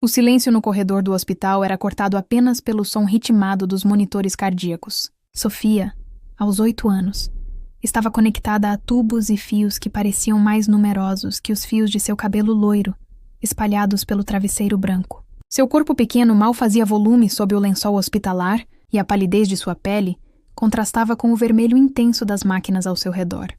O silêncio no corredor do hospital era cortado apenas pelo som ritmado dos monitores cardíacos. Sofia, aos 8 anos, estava conectada a tubos e fios que pareciam mais numerosos que os fios de seu cabelo loiro, espalhados pelo travesseiro branco. Seu corpo pequeno mal fazia volume sob o lençol hospitalar e a palidez de sua pele contrastava com o vermelho intenso das máquinas ao seu redor.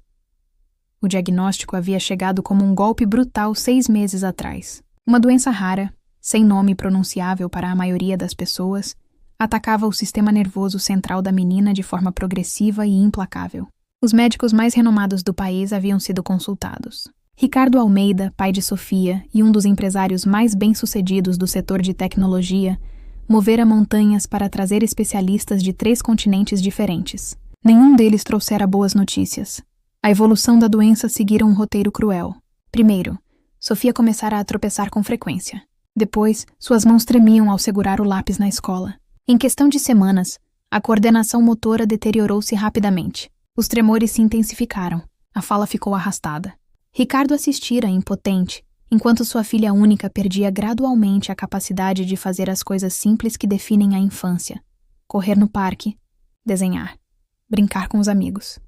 O diagnóstico havia chegado como um golpe brutal 6 meses atrás. Uma doença rara, sem nome pronunciável para a maioria das pessoas, atacava o sistema nervoso central da menina de forma progressiva e implacável. Os médicos mais renomados do país haviam sido consultados. Ricardo Almeida, pai de Sofia e um dos empresários mais bem-sucedidos do setor de tecnologia, movera montanhas para trazer especialistas de 3 continentes diferentes. Nenhum deles trouxera boas notícias. A evolução da doença seguira um roteiro cruel. Primeiro, Sofia começara a tropeçar com frequência. Depois, suas mãos tremiam ao segurar o lápis na escola. Em questão de semanas, a coordenação motora deteriorou-se rapidamente. Os tremores se intensificaram. A fala ficou arrastada. Ricardo assistira, impotente, enquanto sua filha única perdia gradualmente a capacidade de fazer as coisas simples que definem a infância: correr no parque, desenhar, brincar com os amigos.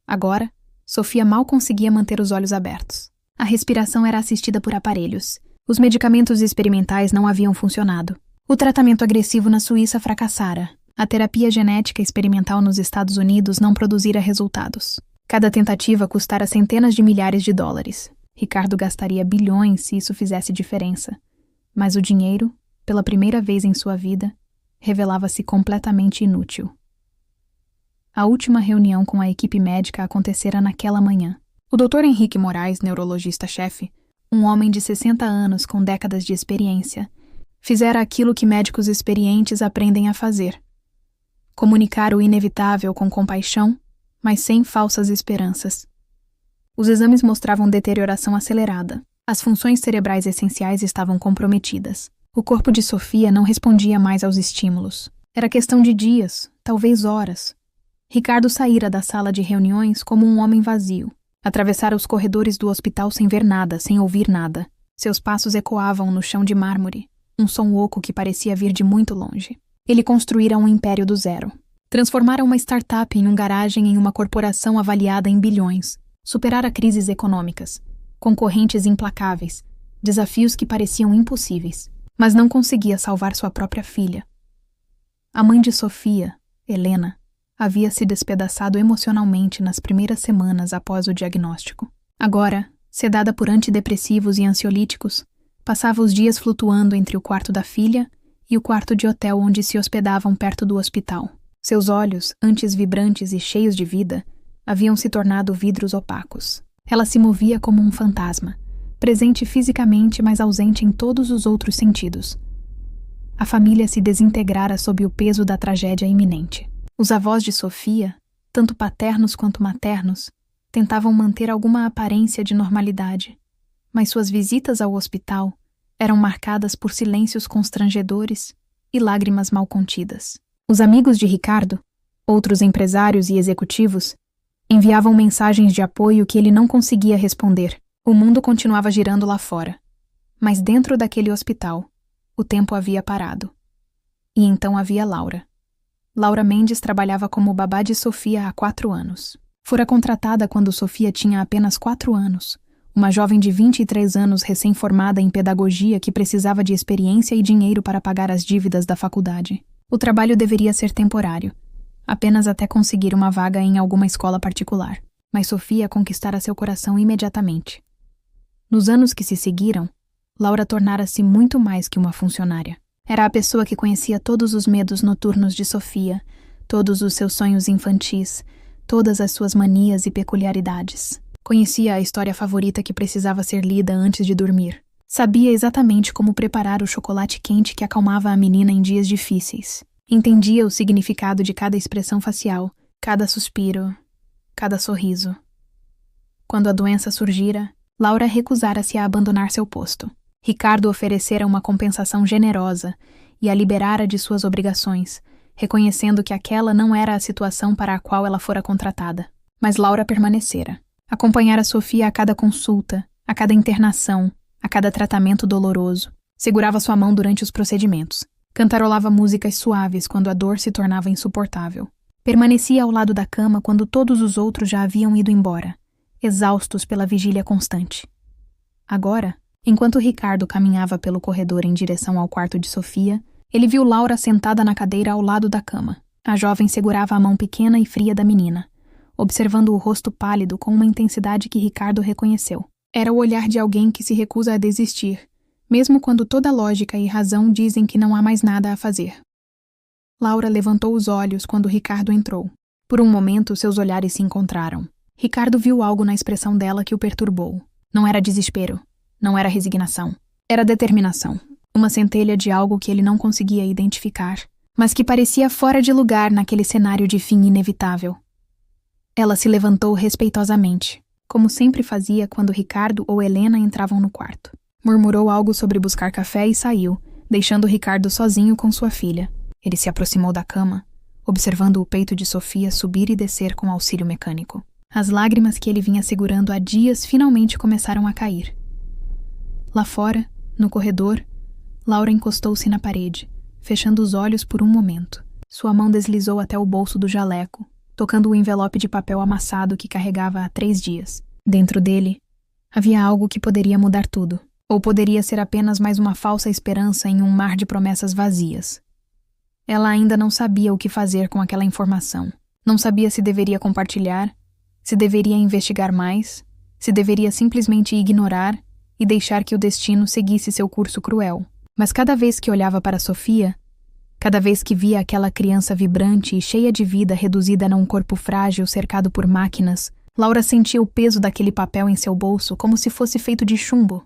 Agora, Sofia mal conseguia manter os olhos abertos. A respiração era assistida por aparelhos. Os medicamentos experimentais não haviam funcionado. O tratamento agressivo na Suíça fracassara. A terapia genética experimental nos Estados Unidos não produzira resultados. Cada tentativa custara centenas de milhares de dólares. Ricardo gastaria bilhões se isso fizesse diferença. Mas o dinheiro, pela primeira vez em sua vida, revelava-se completamente inútil. A última reunião com a equipe médica acontecera naquela manhã. O Dr. Henrique Moraes, neurologista-chefe, um homem de 60 anos com décadas de experiência, fizera aquilo que médicos experientes aprendem a fazer: comunicar o inevitável com compaixão, mas sem falsas esperanças. Os exames mostravam deterioração acelerada. As funções cerebrais essenciais estavam comprometidas. O corpo de Sofia não respondia mais aos estímulos. Era questão de dias, talvez horas. Ricardo saíra da sala de reuniões como um homem vazio. Atravessara os corredores do hospital sem ver nada, sem ouvir nada. Seus passos ecoavam no chão de mármore, um som oco que parecia vir de muito longe. Ele construíra um império do zero. Transformara uma startup em um garagem em uma corporação avaliada em bilhões. Superara crises econômicas, concorrentes implacáveis, desafios que pareciam impossíveis, mas não conseguia salvar sua própria filha. A mãe de Sofia, Helena, havia se despedaçado emocionalmente nas primeiras semanas após o diagnóstico. Agora, sedada por antidepressivos e ansiolíticos, passava os dias flutuando entre o quarto da filha e o quarto de hotel onde se hospedavam perto do hospital. Seus olhos, antes vibrantes e cheios de vida, haviam se tornado vidros opacos. Ela se movia como um fantasma, presente fisicamente, mas ausente em todos os outros sentidos. A família se desintegrara sob o peso da tragédia iminente. Os avós de Sofia, tanto paternos quanto maternos, tentavam manter alguma aparência de normalidade, mas suas visitas ao hospital eram marcadas por silêncios constrangedores e lágrimas mal contidas. Os amigos de Ricardo, outros empresários e executivos, enviavam mensagens de apoio que ele não conseguia responder. O mundo continuava girando lá fora. Mas dentro daquele hospital, o tempo havia parado. E então havia Laura. Laura Mendes trabalhava como babá de Sofia há 4 anos. Fora contratada quando Sofia tinha apenas 4 anos, uma jovem de 23 anos recém-formada em pedagogia que precisava de experiência e dinheiro para pagar as dívidas da faculdade. O trabalho deveria ser temporário, apenas até conseguir uma vaga em alguma escola particular. Mas Sofia conquistara seu coração imediatamente. Nos anos que se seguiram, Laura tornara-se muito mais que uma funcionária. Era a pessoa que conhecia todos os medos noturnos de Sofia, todos os seus sonhos infantis, todas as suas manias e peculiaridades. Conhecia a história favorita que precisava ser lida antes de dormir. Sabia exatamente como preparar o chocolate quente que acalmava a menina em dias difíceis. Entendia o significado de cada expressão facial, cada suspiro, cada sorriso. Quando a doença surgira, Laura recusara-se a abandonar seu posto. Ricardo oferecera uma compensação generosa e a liberara de suas obrigações, reconhecendo que aquela não era a situação para a qual ela fora contratada. Mas Laura permanecera. Acompanhara Sofia a cada consulta, a cada internação, a cada tratamento doloroso. Segurava sua mão durante os procedimentos. Cantarolava músicas suaves quando a dor se tornava insuportável. Permanecia ao lado da cama quando todos os outros já haviam ido embora, exaustos pela vigília constante. Agora, enquanto Ricardo caminhava pelo corredor em direção ao quarto de Sofia, ele viu Laura sentada na cadeira ao lado da cama. A jovem segurava a mão pequena e fria da menina, observando o rosto pálido com uma intensidade que Ricardo reconheceu. Era o olhar de alguém que se recusa a desistir, mesmo quando toda lógica e razão dizem que não há mais nada a fazer. Laura levantou os olhos quando Ricardo entrou. Por um momento, seus olhares se encontraram. Ricardo viu algo na expressão dela que o perturbou. Não era desespero, não era resignação. Era determinação. Uma centelha de algo que ele não conseguia identificar, mas que parecia fora de lugar naquele cenário de fim inevitável. Ela se levantou respeitosamente, como sempre fazia quando Ricardo ou Helena entravam no quarto. Murmurou algo sobre buscar café e saiu, deixando Ricardo sozinho com sua filha. Ele se aproximou da cama, observando o peito de Sofia subir e descer com auxílio mecânico. As lágrimas que ele vinha segurando há dias finalmente começaram a cair. Lá fora, no corredor, Laura encostou-se na parede, fechando os olhos por um momento. Sua mão deslizou até o bolso do jaleco, tocando o envelope de papel amassado que carregava há 3 dias. Dentro dele, havia algo que poderia mudar tudo. Ou poderia ser apenas mais uma falsa esperança em um mar de promessas vazias. Ela ainda não sabia o que fazer com aquela informação. Não sabia se deveria compartilhar, se deveria investigar mais, se deveria simplesmente ignorar e deixar que o destino seguisse seu curso cruel. Mas cada vez que olhava para Sofia, cada vez que via aquela criança vibrante e cheia de vida reduzida num corpo frágil cercado por máquinas, Laura sentia o peso daquele papel em seu bolso como se fosse feito de chumbo.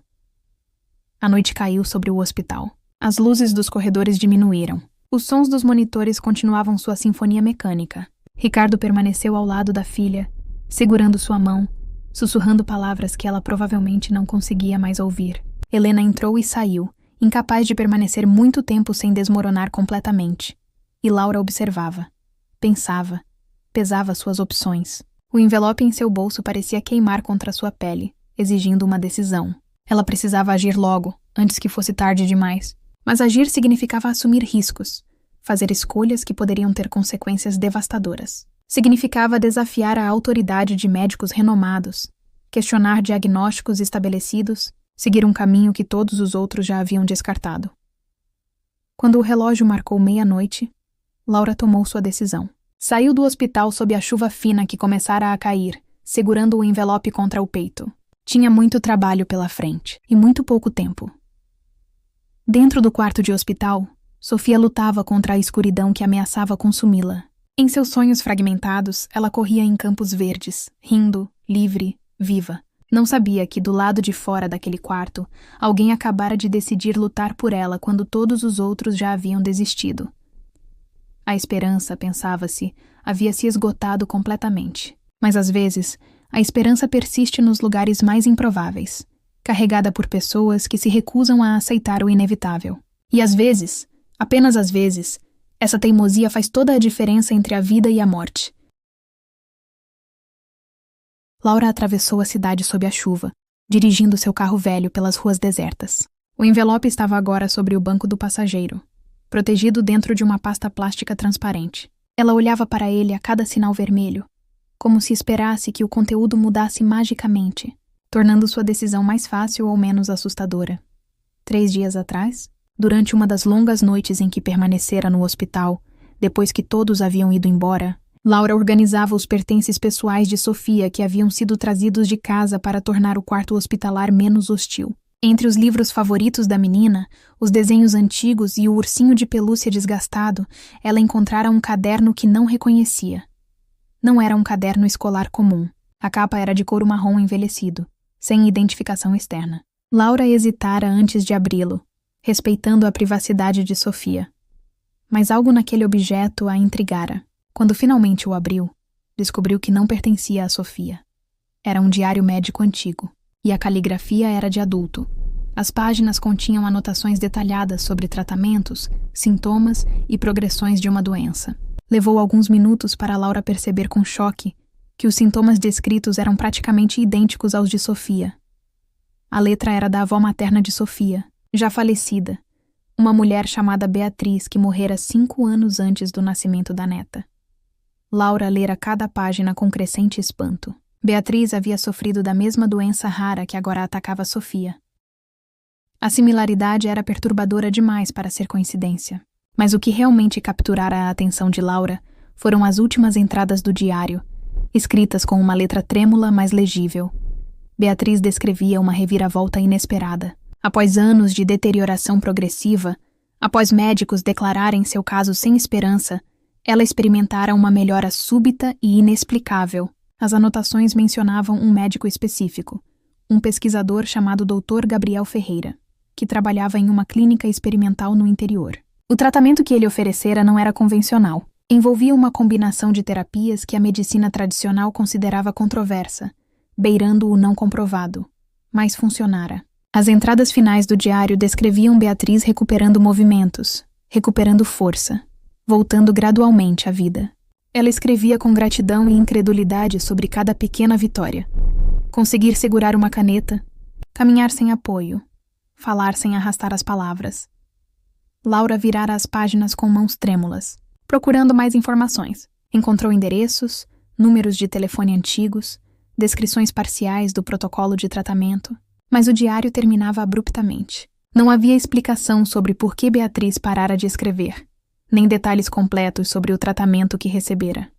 A noite caiu sobre o hospital. As luzes dos corredores diminuíram. Os sons dos monitores continuavam sua sinfonia mecânica. Ricardo permaneceu ao lado da filha, segurando sua mão, sussurrando palavras que ela provavelmente não conseguia mais ouvir. Helena entrou e saiu, incapaz de permanecer muito tempo sem desmoronar completamente. E Laura observava, pensava, pesava suas opções. O envelope em seu bolso parecia queimar contra sua pele, exigindo uma decisão. Ela precisava agir logo, antes que fosse tarde demais. Mas agir significava assumir riscos, fazer escolhas que poderiam ter consequências devastadoras. Significava desafiar a autoridade de médicos renomados, questionar diagnósticos estabelecidos, seguir um caminho que todos os outros já haviam descartado. Quando o relógio marcou 00:30, Laura tomou sua decisão. Saiu do hospital sob a chuva fina que começara a cair, segurando o envelope contra o peito. Tinha muito trabalho pela frente, e muito pouco tempo. Dentro do quarto de hospital, Sofia lutava contra a escuridão que ameaçava consumi-la. Em seus sonhos fragmentados, ela corria em campos verdes, rindo, livre, viva. Não sabia que, do lado de fora daquele quarto, alguém acabara de decidir lutar por ela quando todos os outros já haviam desistido. A esperança, pensava-se, havia se esgotado completamente. Mas às vezes, a esperança persiste nos lugares mais improváveis, carregada por pessoas que se recusam a aceitar o inevitável. E às vezes, apenas às vezes, essa teimosia faz toda a diferença entre a vida e a morte. Laura atravessou a cidade sob a chuva, dirigindo seu carro velho pelas ruas desertas. O envelope estava agora sobre o banco do passageiro, protegido dentro de uma pasta plástica transparente. Ela olhava para ele a cada sinal vermelho, como se esperasse que o conteúdo mudasse magicamente, tornando sua decisão mais fácil ou menos assustadora. 3 dias atrás, durante uma das longas noites em que permanecera no hospital, depois que todos haviam ido embora, Laura organizava os pertences pessoais de Sofia que haviam sido trazidos de casa para tornar o quarto hospitalar menos hostil. Entre os livros favoritos da menina, os desenhos antigos e o ursinho de pelúcia desgastado, ela encontrara um caderno que não reconhecia. Não era um caderno escolar comum. A capa era de couro marrom envelhecido, sem identificação externa. Laura hesitara antes de abri-lo, respeitando a privacidade de Sofia. Mas algo naquele objeto a intrigara. Quando finalmente o abriu, descobriu que não pertencia a Sofia. Era um diário médico antigo, e a caligrafia era de adulto. As páginas continham anotações detalhadas sobre tratamentos, sintomas e progressões de uma doença. Levou alguns minutos para Laura perceber com choque que os sintomas descritos eram praticamente idênticos aos de Sofia. A letra era da avó materna de Sofia, Já falecida, uma mulher chamada Beatriz que morrera 5 anos antes do nascimento da neta. Laura lera cada página com crescente espanto. Beatriz havia sofrido da mesma doença rara que agora atacava Sofia. A similaridade era perturbadora demais para ser coincidência. Mas o que realmente capturara a atenção de Laura foram as últimas entradas do diário, escritas com uma letra trêmula, mas legível. Beatriz descrevia uma reviravolta inesperada. Após anos de deterioração progressiva, após médicos declararem seu caso sem esperança, ela experimentara uma melhora súbita e inexplicável. As anotações mencionavam um médico específico, um pesquisador chamado Dr. Gabriel Ferreira, que trabalhava em uma clínica experimental no interior. O tratamento que ele oferecera não era convencional. Envolvia uma combinação de terapias que a medicina tradicional considerava controversa, beirando o não comprovado, mas funcionara. As entradas finais do diário descreviam Beatriz recuperando movimentos, recuperando força, voltando gradualmente à vida. Ela escrevia com gratidão e incredulidade sobre cada pequena vitória. Conseguir segurar uma caneta, caminhar sem apoio, falar sem arrastar as palavras. Laura virara as páginas com mãos trêmulas, procurando mais informações. Encontrou endereços, números de telefone antigos, descrições parciais do protocolo de tratamento, mas o diário terminava abruptamente. Não havia explicação sobre por que Beatriz parara de escrever, nem detalhes completos sobre o tratamento que recebera.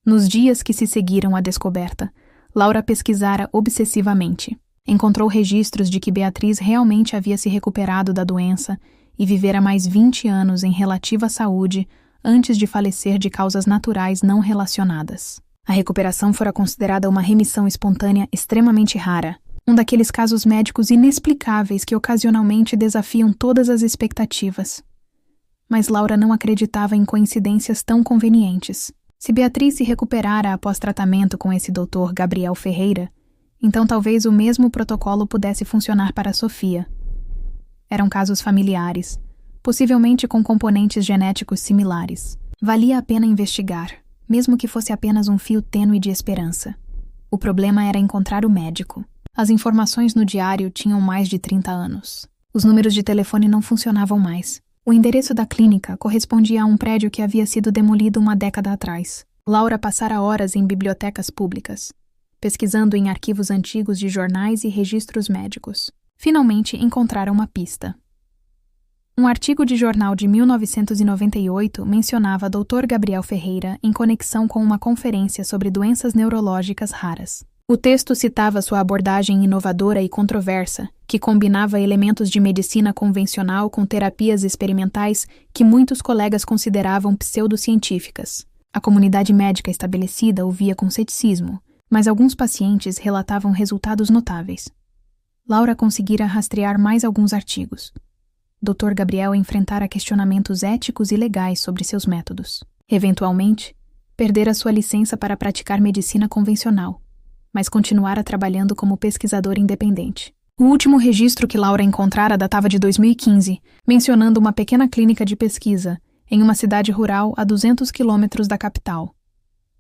Nos dias que se seguiram à descoberta, Laura pesquisara obsessivamente. Encontrou registros de que Beatriz realmente havia se recuperado da doença e vivera mais 20 anos em relativa saúde antes de falecer de causas naturais não relacionadas. A recuperação fora considerada uma remissão espontânea extremamente rara, um daqueles casos médicos inexplicáveis que ocasionalmente desafiam todas as expectativas. Mas Laura não acreditava em coincidências tão convenientes. Se Beatriz se recuperara após tratamento com esse Dr. Gabriel Ferreira, então talvez o mesmo protocolo pudesse funcionar para Sofia. Eram casos familiares, possivelmente com componentes genéticos similares. Valia a pena investigar, mesmo que fosse apenas um fio tênue de esperança. O problema era encontrar o médico. As informações no diário tinham mais de 30 anos. Os números de telefone não funcionavam mais. O endereço da clínica correspondia a um prédio que havia sido demolido uma década atrás. Laura passara horas em bibliotecas públicas, pesquisando em arquivos antigos de jornais e registros médicos. Finalmente encontraram uma pista. Um artigo de jornal de 1998 mencionava Dr. Gabriel Ferreira em conexão com uma conferência sobre doenças neurológicas raras. O texto citava sua abordagem inovadora e controversa, que combinava elementos de medicina convencional com terapias experimentais que muitos colegas consideravam pseudocientíficas. A comunidade médica estabelecida o via com ceticismo, mas alguns pacientes relatavam resultados notáveis. Laura conseguira rastrear mais alguns artigos. Dr. Gabriel enfrentara questionamentos éticos e legais sobre seus métodos. Eventualmente, perdera sua licença para praticar medicina convencional, mas continuara trabalhando como pesquisador independente. O último registro que Laura encontrara datava de 2015, mencionando uma pequena clínica de pesquisa, em uma cidade rural a 200 quilômetros da capital.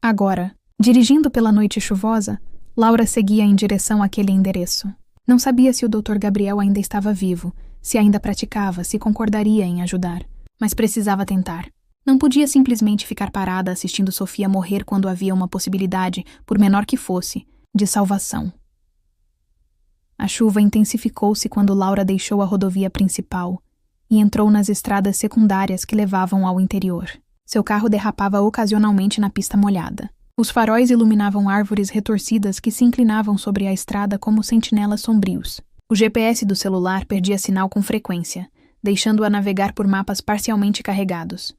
Agora, dirigindo pela noite chuvosa, Laura seguia em direção àquele endereço. Não sabia se o Dr. Gabriel ainda estava vivo, se ainda praticava, se concordaria em ajudar, mas precisava tentar. Não podia simplesmente ficar parada assistindo Sofia morrer quando havia uma possibilidade, por menor que fosse, de salvação. A chuva intensificou-se quando Laura deixou a rodovia principal e entrou nas estradas secundárias que levavam ao interior. Seu carro derrapava ocasionalmente na pista molhada. Os faróis iluminavam árvores retorcidas que se inclinavam sobre a estrada como sentinelas sombrios. O GPS do celular perdia sinal com frequência, deixando-a navegar por mapas parcialmente carregados.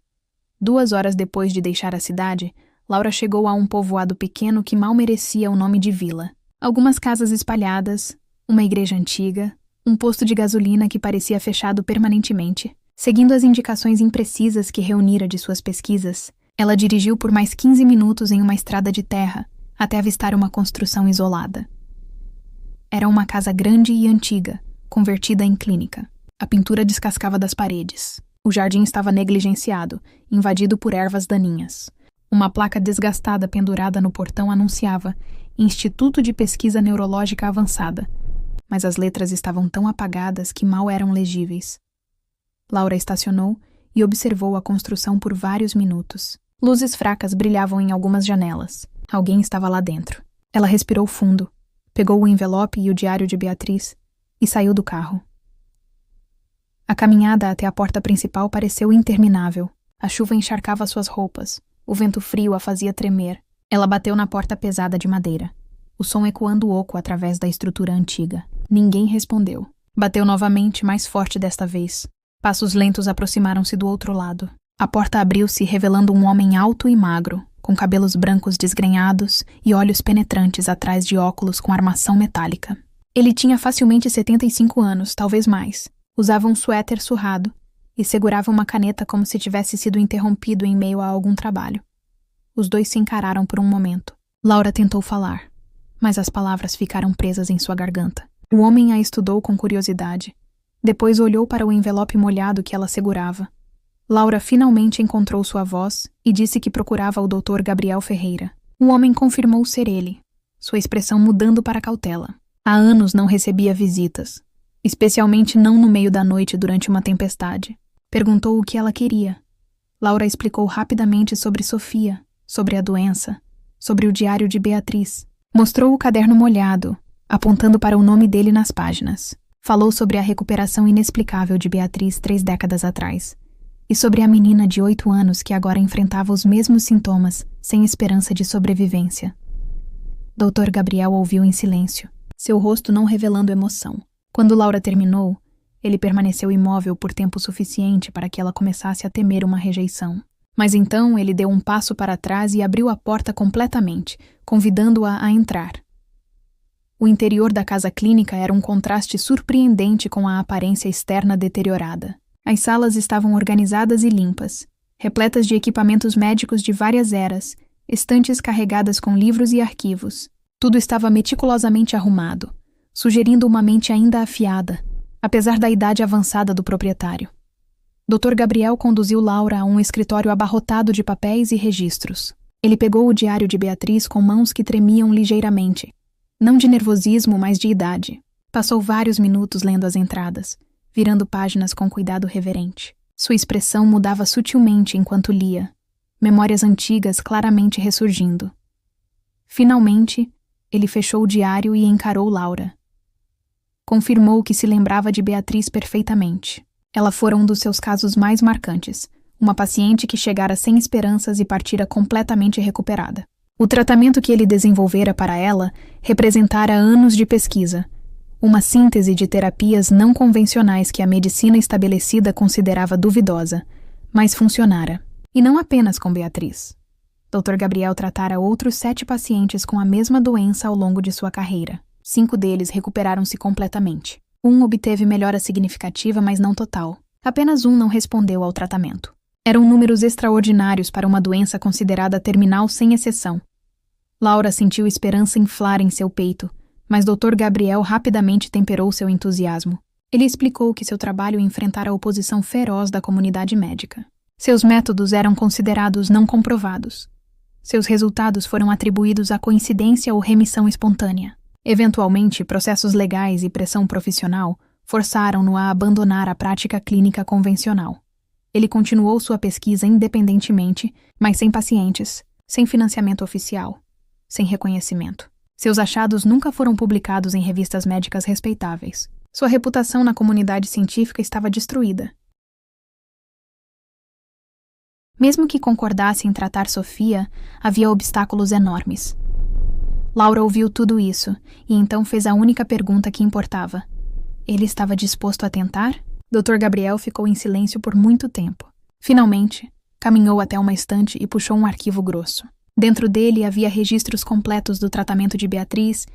2 horas depois de deixar a cidade, Laura chegou a um povoado pequeno que mal merecia o nome de vila. Algumas casas espalhadas, uma igreja antiga, um posto de gasolina que parecia fechado permanentemente. Seguindo as indicações imprecisas que reunira de suas pesquisas, ela dirigiu por mais 15 minutos em uma estrada de terra, até avistar uma construção isolada. Era uma casa grande e antiga, convertida em clínica. A pintura descascava das paredes. O jardim estava negligenciado, invadido por ervas daninhas. Uma placa desgastada pendurada no portão anunciava Instituto de Pesquisa Neurológica Avançada, mas as letras estavam tão apagadas que mal eram legíveis. Laura estacionou e observou a construção por vários minutos. Luzes fracas brilhavam em algumas janelas. Alguém estava lá dentro. Ela respirou fundo, pegou o envelope e o diário de Beatriz e saiu do carro. A caminhada até a porta principal pareceu interminável. A chuva encharcava suas roupas. O vento frio a fazia tremer. Ela bateu na porta pesada de madeira, o som ecoando oco através da estrutura antiga. Ninguém respondeu. Bateu novamente, mais forte desta vez. Passos lentos aproximaram-se do outro lado. A porta abriu-se, revelando um homem alto e magro, com cabelos brancos desgrenhados e olhos penetrantes atrás de óculos com armação metálica. Ele tinha facilmente 75 anos, talvez mais. Usava um suéter surrado e segurava uma caneta como se tivesse sido interrompido em meio a algum trabalho. Os dois se encararam por um momento. Laura tentou falar, mas as palavras ficaram presas em sua garganta. O homem a estudou com curiosidade. Depois olhou para o envelope molhado que ela segurava. Laura finalmente encontrou sua voz e disse que procurava o Dr. Gabriel Ferreira. O homem confirmou ser ele, sua expressão mudando para cautela. Há anos não recebia visitas, especialmente não no meio da noite durante uma tempestade. Perguntou o que ela queria. Laura explicou rapidamente sobre Sofia, sobre a doença, sobre o diário de Beatriz. Mostrou o caderno molhado, apontando para o nome dele nas páginas. Falou sobre a recuperação inexplicável de Beatriz 3 décadas atrás. E sobre a menina de 8 anos que agora enfrentava os mesmos sintomas, sem esperança de sobrevivência. Dr. Gabriel ouviu em silêncio, seu rosto não revelando emoção. Quando Laura terminou, ele permaneceu imóvel por tempo suficiente para que ela começasse a temer uma rejeição. Mas então ele deu um passo para trás e abriu a porta completamente, convidando-a a entrar. O interior da casa clínica era um contraste surpreendente com a aparência externa deteriorada. As salas estavam organizadas e limpas, repletas de equipamentos médicos de várias eras, estantes carregadas com livros e arquivos. Tudo estava meticulosamente arrumado, sugerindo uma mente ainda afiada, apesar da idade avançada do proprietário. Dr. Gabriel conduziu Laura a um escritório abarrotado de papéis e registros. Ele pegou o diário de Beatriz com mãos que tremiam ligeiramente, não de nervosismo, mas de idade. Passou vários minutos lendo as entradas, virando páginas com cuidado reverente. Sua expressão mudava sutilmente enquanto lia, memórias antigas claramente ressurgindo. Finalmente, ele fechou o diário e encarou Laura. Confirmou que se lembrava de Beatriz perfeitamente. Ela fora um dos seus casos mais marcantes, uma paciente que chegara sem esperanças e partira completamente recuperada. O tratamento que ele desenvolvera para ela representara anos de pesquisa, uma síntese de terapias não convencionais que a medicina estabelecida considerava duvidosa, mas funcionara. E não apenas com Beatriz. Dr. Gabriel tratara outros 7 pacientes com a mesma doença ao longo de sua carreira. 5 deles recuperaram-se completamente. Um obteve melhora significativa, mas não total. Apenas um não respondeu ao tratamento. Eram números extraordinários para uma doença considerada terminal sem exceção. Laura sentiu esperança inflar em seu peito, mas Dr. Gabriel rapidamente temperou seu entusiasmo. Ele explicou que seu trabalho enfrentara a oposição feroz da comunidade médica. Seus métodos eram considerados não comprovados. Seus resultados foram atribuídos à coincidência ou remissão espontânea. Eventualmente, processos legais e pressão profissional forçaram-no a abandonar a prática clínica convencional. Ele continuou sua pesquisa independentemente, mas sem pacientes, sem financiamento oficial, sem reconhecimento. Seus achados nunca foram publicados em revistas médicas respeitáveis. Sua reputação na comunidade científica estava destruída. Mesmo que concordasse em tratar Sofia, havia obstáculos enormes. Laura ouviu tudo isso, e então fez a única pergunta que importava. Ele estava disposto a tentar? Dr. Gabriel ficou em silêncio por muito tempo. Finalmente, caminhou até uma estante e puxou um arquivo grosso. Dentro dele havia registros completos do tratamento de Beatriz,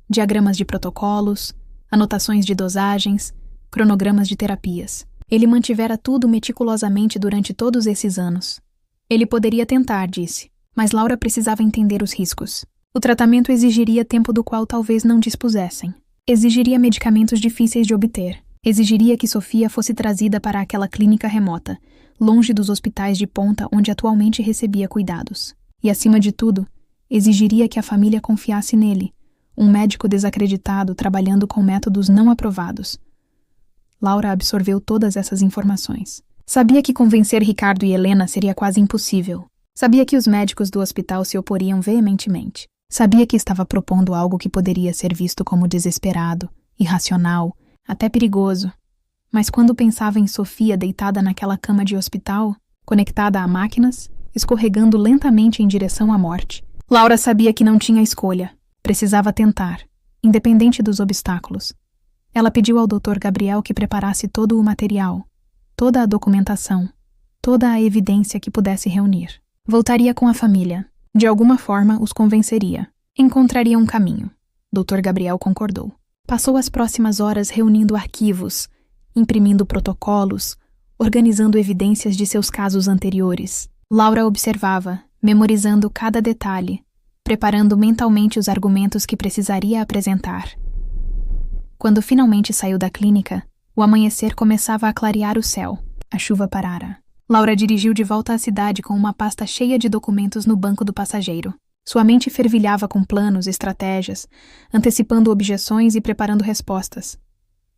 diagramas de protocolos, anotações de dosagens, cronogramas de terapias. Ele mantivera tudo meticulosamente durante todos esses anos. Ele poderia tentar, disse, mas Laura precisava entender os riscos. O tratamento exigiria tempo do qual talvez não dispusessem. Exigiria medicamentos difíceis de obter. Exigiria que Sofia fosse trazida para aquela clínica remota, longe dos hospitais de ponta onde atualmente recebia cuidados. E, acima de tudo, exigiria que a família confiasse nele, um médico desacreditado trabalhando com métodos não aprovados. Laura absorveu todas essas informações. Sabia que convencer Ricardo e Helena seria quase impossível. Sabia que os médicos do hospital se oporiam veementemente. Sabia que estava propondo algo que poderia ser visto como desesperado, irracional, até perigoso. Mas quando pensava em Sofia deitada naquela cama de hospital, conectada a máquinas, escorregando lentamente em direção à morte, Laura sabia que não tinha escolha. Precisava tentar, independente dos obstáculos. Ela pediu ao Dr. Gabriel que preparasse todo o material, toda a documentação, toda a evidência que pudesse reunir. Voltaria com a família. De alguma forma, os convenceria. Encontraria um caminho. Dr. Gabriel concordou. Passou as próximas horas reunindo arquivos, imprimindo protocolos, organizando evidências de seus casos anteriores. Laura observava, memorizando cada detalhe, preparando mentalmente os argumentos que precisaria apresentar. Quando finalmente saiu da clínica, o amanhecer começava a clarear o céu. A chuva parara. Laura dirigiu de volta à cidade com uma pasta cheia de documentos no banco do passageiro. Sua mente fervilhava com planos, estratégias, antecipando objeções e preparando respostas.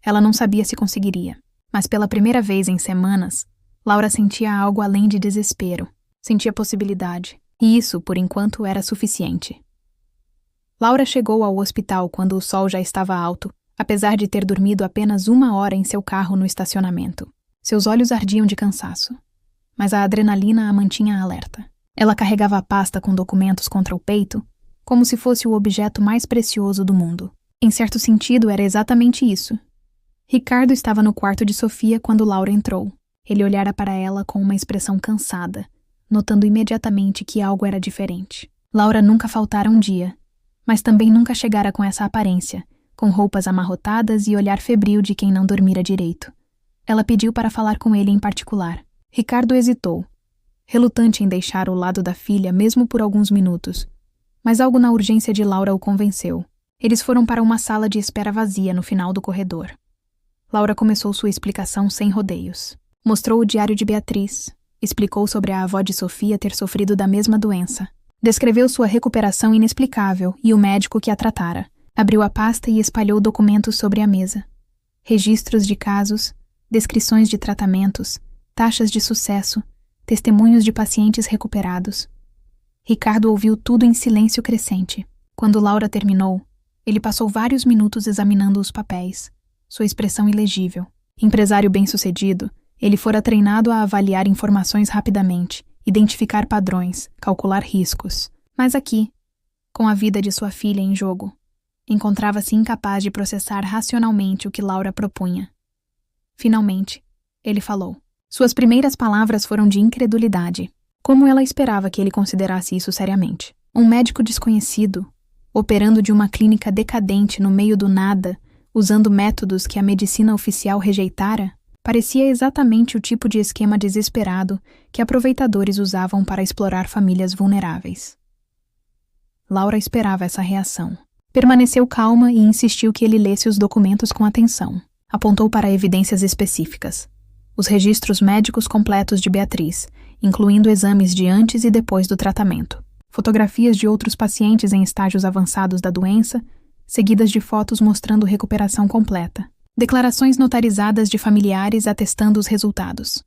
Ela não sabia se conseguiria, mas pela primeira vez em semanas, Laura sentia algo além de desespero. Sentia possibilidade, e isso, por enquanto, era suficiente. Laura chegou ao hospital quando o sol já estava alto, apesar de ter dormido apenas 1 hora em seu carro no estacionamento. Seus olhos ardiam de cansaço, mas a adrenalina a mantinha alerta. Ela carregava a pasta com documentos contra o peito, como se fosse o objeto mais precioso do mundo. Em certo sentido, era exatamente isso. Ricardo estava no quarto de Sofia quando Laura entrou. Ele olhara para ela com uma expressão cansada, notando imediatamente que algo era diferente. Laura nunca faltara um dia, mas também nunca chegara com essa aparência, com roupas amarrotadas e olhar febril de quem não dormira direito. Ela pediu para falar com ele em particular. Ricardo hesitou, relutante em deixar o lado da filha mesmo por alguns minutos, mas algo na urgência de Laura o convenceu. Eles foram para uma sala de espera vazia no final do corredor. Laura começou sua explicação sem rodeios. Mostrou o diário de Beatriz, explicou sobre a avó de Sofia ter sofrido da mesma doença. Descreveu sua recuperação inexplicável e o médico que a tratara. Abriu a pasta e espalhou documentos sobre a mesa. Registros de casos, descrições de tratamentos, taxas de sucesso, testemunhos de pacientes recuperados. Ricardo ouviu tudo em silêncio crescente. Quando Laura terminou, ele passou vários minutos examinando os papéis, sua expressão ilegível. Empresário bem-sucedido, ele fora treinado a avaliar informações rapidamente, identificar padrões, calcular riscos. Mas aqui, com a vida de sua filha em jogo, encontrava-se incapaz de processar racionalmente o que Laura propunha. Finalmente, ele falou. Suas primeiras palavras foram de incredulidade. Como ela esperava que ele considerasse isso seriamente? Um médico desconhecido, operando de uma clínica decadente no meio do nada, usando métodos que a medicina oficial rejeitara, parecia exatamente o tipo de esquema desesperado que aproveitadores usavam para explorar famílias vulneráveis. Laura esperava essa reação. Permaneceu calma e insistiu que ele lesse os documentos com atenção. Apontou para evidências específicas. Os registros médicos completos de Beatriz, incluindo exames de antes e depois do tratamento. Fotografias de outros pacientes em estágios avançados da doença, seguidas de fotos mostrando recuperação completa. Declarações notarizadas de familiares atestando os resultados.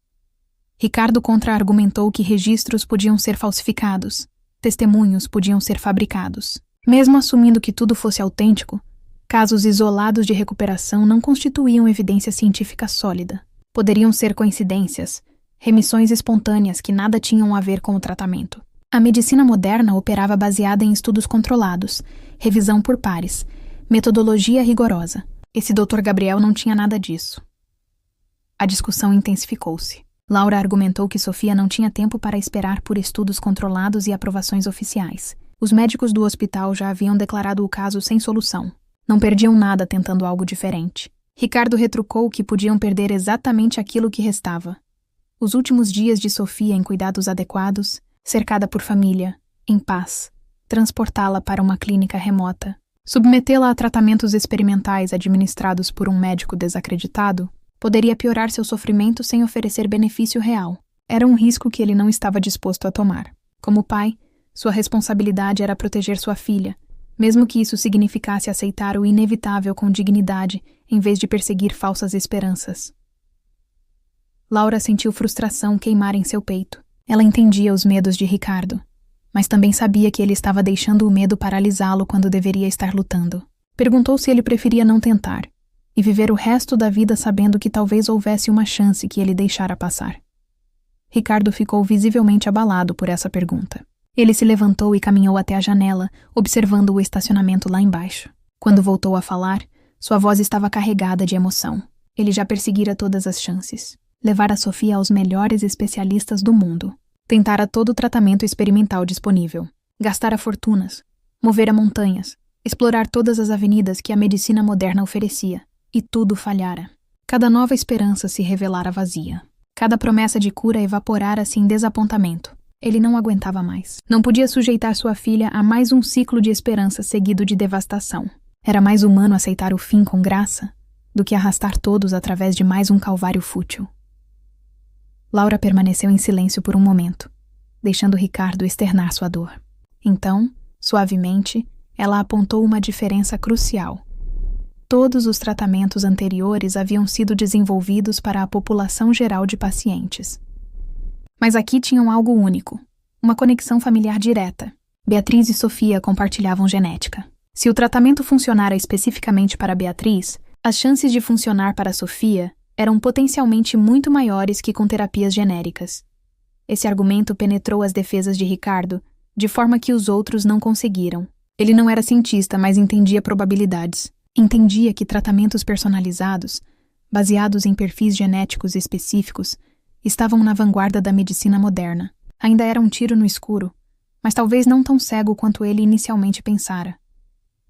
Ricardo contra-argumentou que registros podiam ser falsificados, testemunhos podiam ser fabricados. Mesmo assumindo que tudo fosse autêntico, casos isolados de recuperação não constituíam evidência científica sólida. Poderiam ser coincidências, remissões espontâneas que nada tinham a ver com o tratamento. A medicina moderna operava baseada em estudos controlados, revisão por pares, metodologia rigorosa. Esse Dr. Gabriel não tinha nada disso. A discussão intensificou-se. Laura argumentou que Sofia não tinha tempo para esperar por estudos controlados e aprovações oficiais. Os médicos do hospital já haviam declarado o caso sem solução. Não perdiam nada tentando algo diferente. Ricardo retrucou que podiam perder exatamente aquilo que restava. Os últimos dias de Sofia em cuidados adequados, cercada por família, em paz, transportá-la para uma clínica remota, submetê-la a tratamentos experimentais administrados por um médico desacreditado, poderia piorar seu sofrimento sem oferecer benefício real. Era um risco que ele não estava disposto a tomar. Como pai, sua responsabilidade era proteger sua filha, mesmo que isso significasse aceitar o inevitável com dignidade em vez de perseguir falsas esperanças. Laura sentiu frustração queimar em seu peito. Ela entendia os medos de Ricardo, mas também sabia que ele estava deixando o medo paralisá-lo quando deveria estar lutando. Perguntou se ele preferia não tentar e viver o resto da vida sabendo que talvez houvesse uma chance que ele deixara passar. Ricardo ficou visivelmente abalado por essa pergunta. Ele se levantou e caminhou até a janela, observando o estacionamento lá embaixo. Quando voltou a falar, sua voz estava carregada de emoção. Ele já perseguira todas as chances. Levara Sofia aos melhores especialistas do mundo. Tentara todo o tratamento experimental disponível. Gastara fortunas. Movera montanhas. Explorar todas as avenidas que a medicina moderna oferecia. E tudo falhara. Cada nova esperança se revelara vazia. Cada promessa de cura evaporara-se em desapontamento. Ele não aguentava mais. Não podia sujeitar sua filha a mais um ciclo de esperança seguido de devastação. Era mais humano aceitar o fim com graça do que arrastar todos através de mais um calvário fútil. Laura permaneceu em silêncio por um momento, deixando Ricardo externar sua dor. Então, suavemente, ela apontou uma diferença crucial. Todos os tratamentos anteriores haviam sido desenvolvidos para a população geral de pacientes. Mas aqui tinham algo único, uma conexão familiar direta. Beatriz e Sofia compartilhavam genética. Se o tratamento funcionara especificamente para Beatriz, as chances de funcionar para Sofia eram potencialmente muito maiores que com terapias genéricas. Esse argumento penetrou as defesas de Ricardo, de forma que os outros não conseguiram. Ele não era cientista, mas entendia probabilidades. Entendia que tratamentos personalizados, baseados em perfis genéticos específicos, estavam na vanguarda da medicina moderna. Ainda era um tiro no escuro, mas talvez não tão cego quanto ele inicialmente pensara.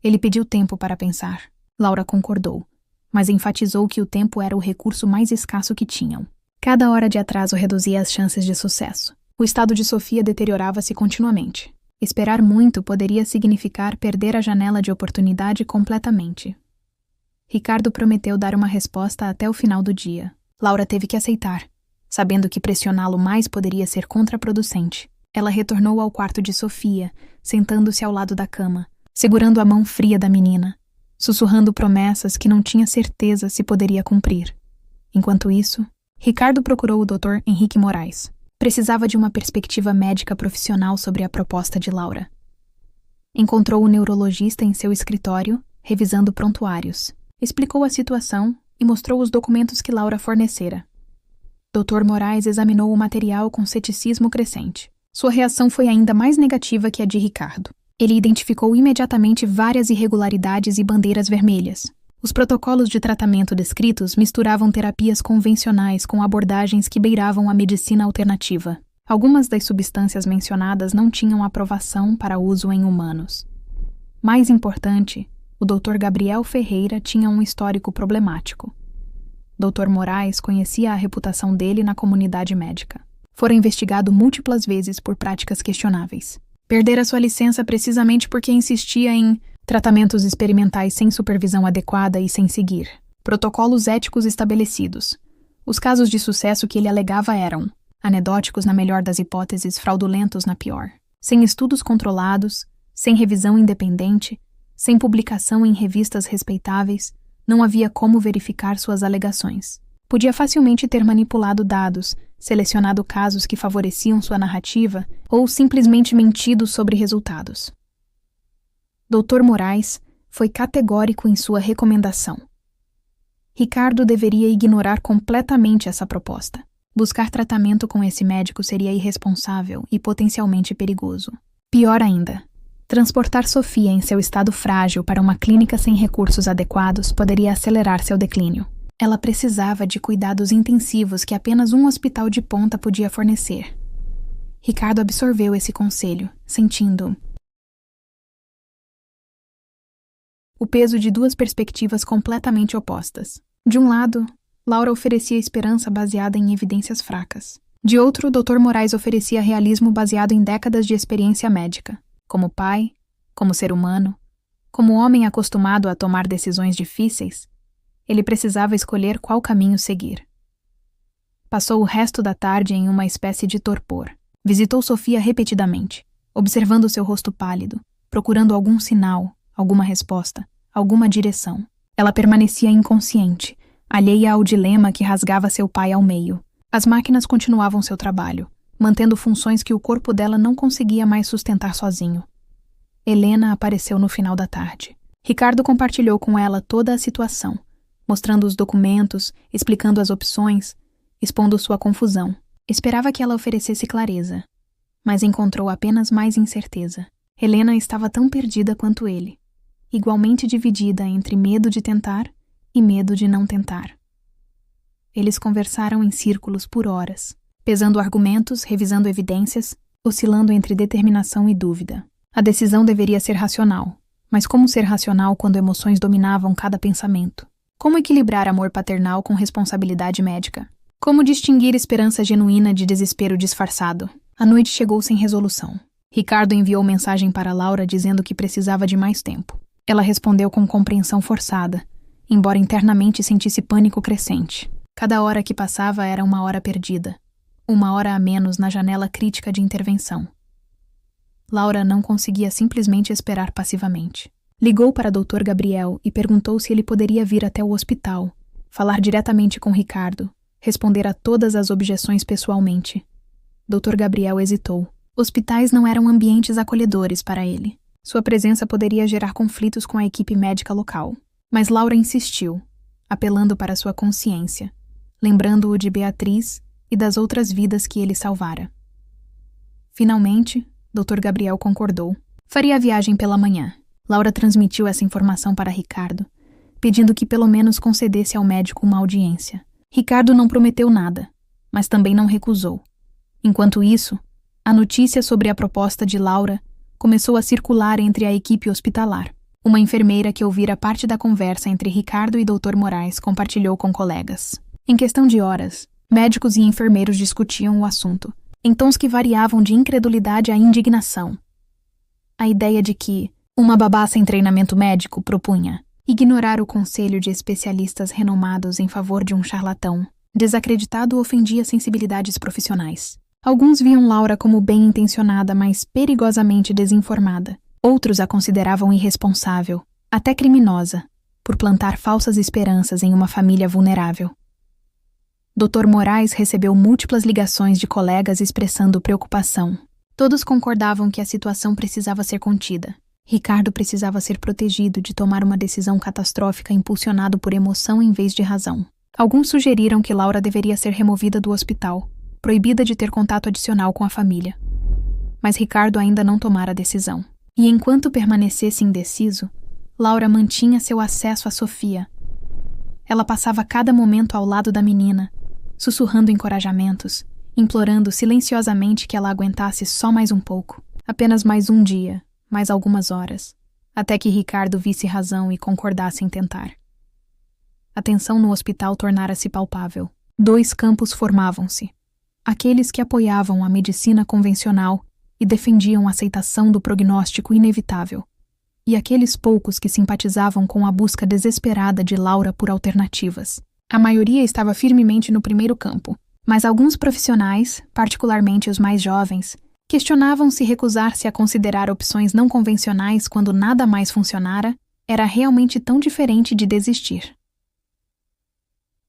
Ele pediu tempo para pensar. Laura concordou, mas enfatizou que o tempo era o recurso mais escasso que tinham. Cada hora de atraso reduzia as chances de sucesso. O estado de Sofia deteriorava-se continuamente. Esperar muito poderia significar perder a janela de oportunidade completamente. Ricardo prometeu dar uma resposta até o final do dia. Laura teve que aceitar, sabendo que pressioná-lo mais poderia ser contraproducente. Ela retornou ao quarto de Sofia, sentando-se ao lado da cama, segurando a mão fria da menina, sussurrando promessas que não tinha certeza se poderia cumprir. Enquanto isso, Ricardo procurou o Dr. Henrique Moraes. Precisava de uma perspectiva médica profissional sobre a proposta de Laura. Encontrou o neurologista em seu escritório, revisando prontuários. Explicou a situação e mostrou os documentos que Laura fornecera. Dr. Moraes examinou o material com ceticismo crescente. Sua reação foi ainda mais negativa que a de Ricardo. Ele identificou imediatamente várias irregularidades e bandeiras vermelhas. Os protocolos de tratamento descritos misturavam terapias convencionais com abordagens que beiravam a medicina alternativa. Algumas das substâncias mencionadas não tinham aprovação para uso em humanos. Mais importante, o Dr. Gabriel Ferreira tinha um histórico problemático. Dr. Moraes conhecia a reputação dele na comunidade médica. Fora investigado múltiplas vezes por práticas questionáveis. Perdera sua licença precisamente porque insistia em tratamentos experimentais sem supervisão adequada e sem seguir protocolos éticos estabelecidos. Os casos de sucesso que ele alegava eram anedóticos na melhor das hipóteses, fraudulentos na pior. Sem estudos controlados, sem revisão independente, sem publicação em revistas respeitáveis, não havia como verificar suas alegações. Podia facilmente ter manipulado dados, selecionado casos que favoreciam sua narrativa ou simplesmente mentido sobre resultados. Dr. Moraes foi categórico em sua recomendação. Ricardo deveria ignorar completamente essa proposta. Buscar tratamento com esse médico seria irresponsável e potencialmente perigoso. Pior ainda, transportar Sofia em seu estado frágil para uma clínica sem recursos adequados poderia acelerar seu declínio. Ela precisava de cuidados intensivos que apenas um hospital de ponta podia fornecer. Ricardo absorveu esse conselho, sentindo o peso de duas perspectivas completamente opostas. De um lado, Laura oferecia esperança baseada em evidências fracas. De outro, o Dr. Moraes oferecia realismo baseado em décadas de experiência médica. Como pai, como ser humano, como homem acostumado a tomar decisões difíceis, ele precisava escolher qual caminho seguir. Passou o resto da tarde em uma espécie de torpor. Visitou Sofia repetidamente, observando seu rosto pálido, procurando algum sinal, alguma resposta, alguma direção. Ela permanecia inconsciente, alheia ao dilema que rasgava seu pai ao meio. As máquinas continuavam seu trabalho, mantendo funções que o corpo dela não conseguia mais sustentar sozinho. Helena apareceu no final da tarde. Ricardo compartilhou com ela toda a situação, mostrando os documentos, explicando as opções, expondo sua confusão. Esperava que ela oferecesse clareza, mas encontrou apenas mais incerteza. Helena estava tão perdida quanto ele, igualmente dividida entre medo de tentar e medo de não tentar. Eles conversaram em círculos por horas, pesando argumentos, revisando evidências, oscilando entre determinação e dúvida. A decisão deveria ser racional, mas como ser racional quando emoções dominavam cada pensamento? Como equilibrar amor paternal com responsabilidade médica? Como distinguir esperança genuína de desespero disfarçado? A noite chegou sem resolução. Ricardo enviou mensagem para Laura dizendo que precisava de mais tempo. Ela respondeu com compreensão forçada, embora internamente sentisse pânico crescente. Cada hora que passava era uma hora perdida, uma hora a menos na janela crítica de intervenção. Laura não conseguia simplesmente esperar passivamente. Ligou para Dr. Gabriel e perguntou se ele poderia vir até o hospital, falar diretamente com Ricardo, responder a todas as objeções pessoalmente. Dr. Gabriel hesitou. Hospitais não eram ambientes acolhedores para ele. Sua presença poderia gerar conflitos com a equipe médica local. Mas Laura insistiu, apelando para sua consciência, lembrando-o de Beatriz e das outras vidas que ele salvara. Finalmente, Dr. Gabriel concordou. Faria a viagem pela manhã. Laura transmitiu essa informação para Ricardo, pedindo que pelo menos concedesse ao médico uma audiência. Ricardo não prometeu nada, mas também não recusou. Enquanto isso, a notícia sobre a proposta de Laura começou a circular entre a equipe hospitalar. Uma enfermeira que ouvira parte da conversa entre Ricardo e Dr. Moraes compartilhou com colegas. Em questão de horas, médicos e enfermeiros discutiam o assunto, em tons que variavam de incredulidade a indignação. A ideia de que uma babá sem treinamento médico propunha ignorar o conselho de especialistas renomados em favor de um charlatão, desacreditado, ofendia sensibilidades profissionais. Alguns viam Laura como bem-intencionada, mas perigosamente desinformada. Outros a consideravam irresponsável, até criminosa, por plantar falsas esperanças em uma família vulnerável. Dr. Moraes recebeu múltiplas ligações de colegas expressando preocupação. Todos concordavam que a situação precisava ser contida. Ricardo precisava ser protegido de tomar uma decisão catastrófica impulsionado por emoção em vez de razão. Alguns sugeriram que Laura deveria ser removida do hospital, proibida de ter contato adicional com a família. Mas Ricardo ainda não tomara a decisão. E enquanto permanecesse indeciso, Laura mantinha seu acesso a Sofia. Ela passava cada momento ao lado da menina, sussurrando encorajamentos, implorando silenciosamente que ela aguentasse só mais um pouco, apenas mais um dia, mais algumas horas, até que Ricardo visse razão e concordasse em tentar. A tensão no hospital tornara-se palpável. 2 campos formavam-se. Aqueles que apoiavam a medicina convencional e defendiam a aceitação do prognóstico inevitável, e aqueles poucos que simpatizavam com a busca desesperada de Laura por alternativas. A maioria estava firmemente no primeiro campo, mas alguns profissionais, particularmente os mais jovens, questionavam se recusar-se a considerar opções não convencionais quando nada mais funcionara era realmente tão diferente de desistir.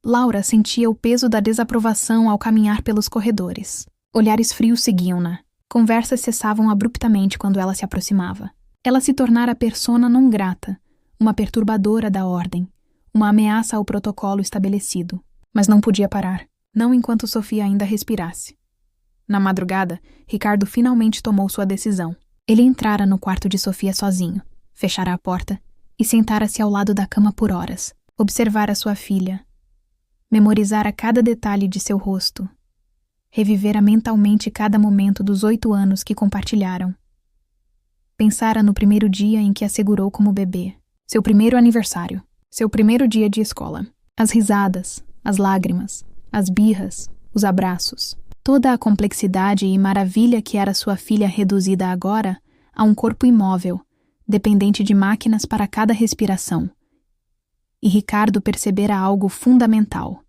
Laura sentia o peso da desaprovação ao caminhar pelos corredores. Olhares frios seguiam-na. Conversas cessavam abruptamente quando ela se aproximava. Ela se tornara persona non grata, uma perturbadora da ordem, uma ameaça ao protocolo estabelecido. Mas não podia parar, não enquanto Sofia ainda respirasse. Na madrugada, Ricardo finalmente tomou sua decisão. Ele entrara no quarto de Sofia sozinho, fechara a porta e sentara-se ao lado da cama por horas. Observara sua filha, memorizara cada detalhe de seu rosto, revivera mentalmente cada momento dos 8 anos que compartilharam. Pensara no primeiro dia em que a segurou como bebê, seu primeiro aniversário, seu primeiro dia de escola, as risadas, as lágrimas, as birras, os abraços, toda a complexidade e maravilha que era sua filha reduzida agora a um corpo imóvel, dependente de máquinas para cada respiração. E Ricardo percebera algo fundamental.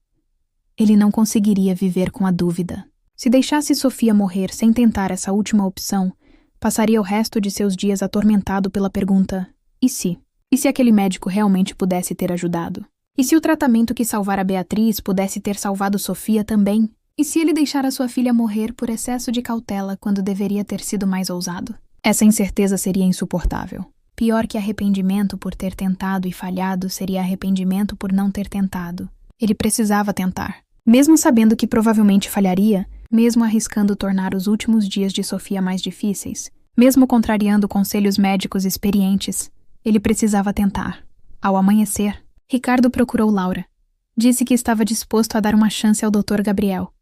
Ele não conseguiria viver com a dúvida. Se deixasse Sofia morrer sem tentar essa última opção, passaria o resto de seus dias atormentado pela pergunta: E se? E se aquele médico realmente pudesse ter ajudado? E se o tratamento que salvara Beatriz pudesse ter salvado Sofia também? E se ele deixara sua filha morrer por excesso de cautela quando deveria ter sido mais ousado? Essa incerteza seria insuportável. Pior que arrependimento por ter tentado e falhado seria arrependimento por não ter tentado. Ele precisava tentar. Mesmo sabendo que provavelmente falharia, mesmo arriscando tornar os últimos dias de Sofia mais difíceis, mesmo contrariando conselhos médicos experientes, ele precisava tentar. Ao amanhecer, Ricardo procurou Laura. Disse que estava disposto a dar uma chance ao Dr. Gabriel,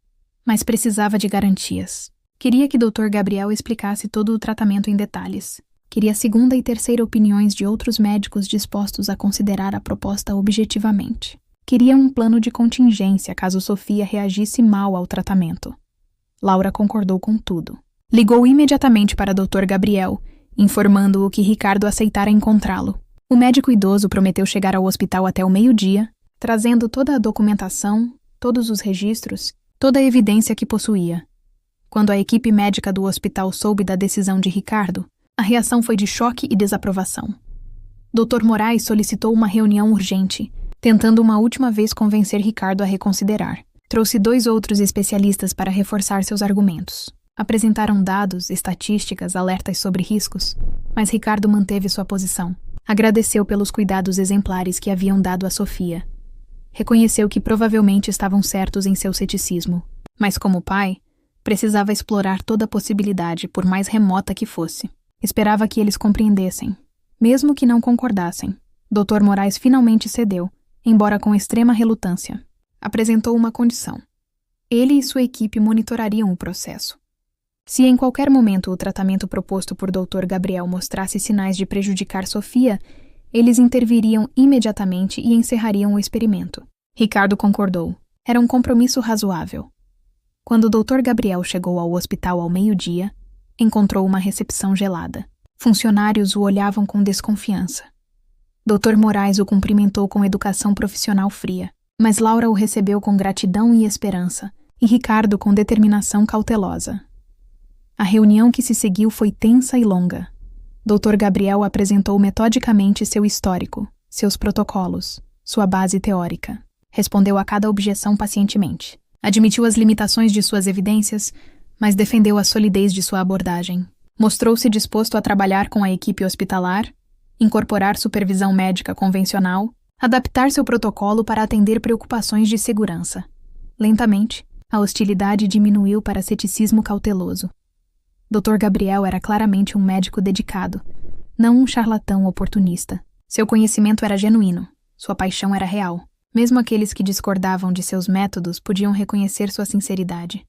mas precisava de garantias. Queria que Dr. Gabriel explicasse todo o tratamento em detalhes. Queria segunda e terceira opiniões de outros médicos dispostos a considerar a proposta objetivamente. Queria um plano de contingência caso Sofia reagisse mal ao tratamento. Laura concordou com tudo. Ligou imediatamente para Dr. Gabriel, informando-o que Ricardo aceitara encontrá-lo. O médico idoso prometeu chegar ao hospital até o meio-dia, trazendo toda a documentação, todos os registros, toda a evidência que possuía. Quando a equipe médica do hospital soube da decisão de Ricardo, a reação foi de choque e desaprovação. Dr. Moraes solicitou uma reunião urgente, tentando uma última vez convencer Ricardo a reconsiderar. Trouxe 2 outros especialistas para reforçar seus argumentos. Apresentaram dados, estatísticas, alertas sobre riscos, mas Ricardo manteve sua posição. Agradeceu pelos cuidados exemplares que haviam dado a Sofia. Reconheceu que provavelmente estavam certos em seu ceticismo, mas como pai, precisava explorar toda a possibilidade, por mais remota que fosse. Esperava que eles compreendessem, mesmo que não concordassem. Dr. Moraes finalmente cedeu, embora com extrema relutância. Apresentou uma condição. Ele e sua equipe monitorariam o processo. Se em qualquer momento o tratamento proposto por Dr. Gabriel mostrasse sinais de prejudicar Sofia, eles interviriam imediatamente e encerrariam o experimento. Ricardo concordou. Era um compromisso razoável. Quando o Dr. Gabriel chegou ao hospital ao meio-dia, encontrou uma recepção gelada. Funcionários o olhavam com desconfiança. Dr. Moraes o cumprimentou com educação profissional fria, mas Laura o recebeu com gratidão e esperança, e Ricardo com determinação cautelosa. A reunião que se seguiu foi tensa e longa. Dr. Gabriel apresentou metodicamente seu histórico, seus protocolos, sua base teórica. Respondeu a cada objeção pacientemente. Admitiu as limitações de suas evidências, mas defendeu a solidez de sua abordagem. Mostrou-se disposto a trabalhar com a equipe hospitalar, incorporar supervisão médica convencional, adaptar seu protocolo para atender preocupações de segurança. Lentamente, a hostilidade diminuiu para ceticismo cauteloso. Dr. Gabriel era claramente um médico dedicado, não um charlatão oportunista. Seu conhecimento era genuíno, sua paixão era real. Mesmo aqueles que discordavam de seus métodos podiam reconhecer sua sinceridade.